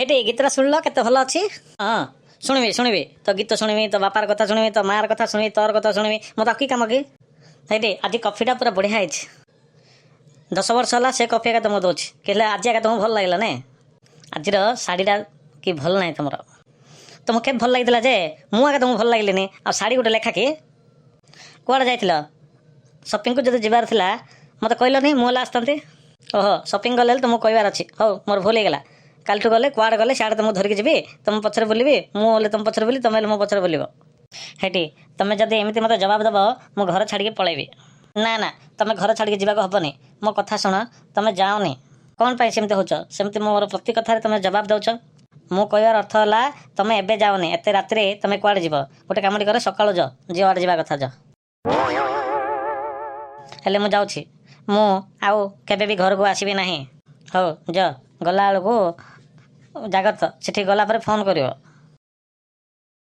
ଏଇଠି ଗୀତଟା ଶୁଣିଲ କେତେ ଭଲ ଅଛି। ହଁ ଶୁଣିବି ତ ଗୀତ ଶୁଣିବି, ତ ବାପାର କଥା ଶୁଣିବି, ତ ମାଆର କଥା ଶୁଣିବି, ତୋର କଥା ଶୁଣିବି, ମୋତେ କି କାମ କି। ସେଇଠି ଆଜି କଫିଟା ପୁରା ବଢ଼ିଆ ହେଇଛି। 10 ବର୍ଷ ହେଲା ସେ କଫି ଏକା ତୁମକୁ ଦେଉଛି, ହେଲେ ଆଜି ଏକା ତୁମକୁ ଭଲ ଲାଗିଲା ନାଇଁ। ଆଜିର ଶାଢ଼ୀଟା କି ଭଲ ନାହିଁ ତୁମର। ତୁମକୁ କେବେ ଭଲ ଲାଗିଥିଲା ଯେ ମୁଁ ଆକା ତୁମକୁ ଭଲ ଲାଗିଲିନି। ଆଉ ଶାଢ଼ୀ ଗୋଟେ ଲେଖା କି। କୁଆଡ଼େ ଯାଇଥିଲ ସପିଂକୁ? ଯଦି ଯିବାର ଥିଲା ମୋତେ କହିଲନି, ମୁଁ ହେଲେ ଆସିଥାନ୍ତି। ଓହୋ ସପିଂ ଗଲେ ହେଲେ ତୁମକୁ କହିବାର ଅଛି। ହଉ ମୋର ଭୁଲ ହେଇଗଲା। କାଲିଠୁ ଗଲେ କୁଆଡ଼େ ଗଲେ ସିଆଡ଼େ ତୁମକୁ ଧରିକି ଯିବି, ତୁମ ପଛରେ ବୁଲିବି। ମୁଁ ହେଲେ ତୁମ ପଛରେ ବୁଲି, ତୁମେ ହେଲେ ମୋ ପଛରେ ବୁଲିବ। ହେଇଟି ତୁମେ ଯଦି ଏମିତି ମୋତେ ଜବାବ ଦେବ ମୁଁ ଘର ଛାଡ଼ିକି ପଳେଇବି। ନା ତୁମେ ଘର ଛାଡ଼ିକି ଯିବାକୁ ହେବନି। ମୋ କଥା ଶୁଣ, ତୁମେ ଯାଅନି। କ'ଣ ପାଇଁ ସେମିତି ହେଉଛ? ସେମିତି ମୋର ପ୍ରତି କଥାରେ ତୁମେ ଜବାବ ଦେଉଛ। ମୁଁ କହିବାର ଅର୍ଥ ହେଲା ତୁମେ ଏବେ ଯାଅନି। ଏତେ ରାତିରେ ତୁମେ କୁଆଡ଼େ ଯିବ? ଗୋଟେ କାମଟି କର, ସକାଳୁ ଯାଅ, ଯୁଆଡ଼େ ଯିବା କଥା ଯାଅ। ହେଲେ ମୁଁ ଯାଉଛି। ମୁଁ ଆଉ କେବେ ବି ଘରକୁ ଆସିବି ନାହିଁ। ହଉ ଯାଅ, ଗଲାବେଳକୁ ଜାଗ୍ରତ। ସେଠି ଗଲା ପରେ ଫୋନ୍ କରିବ।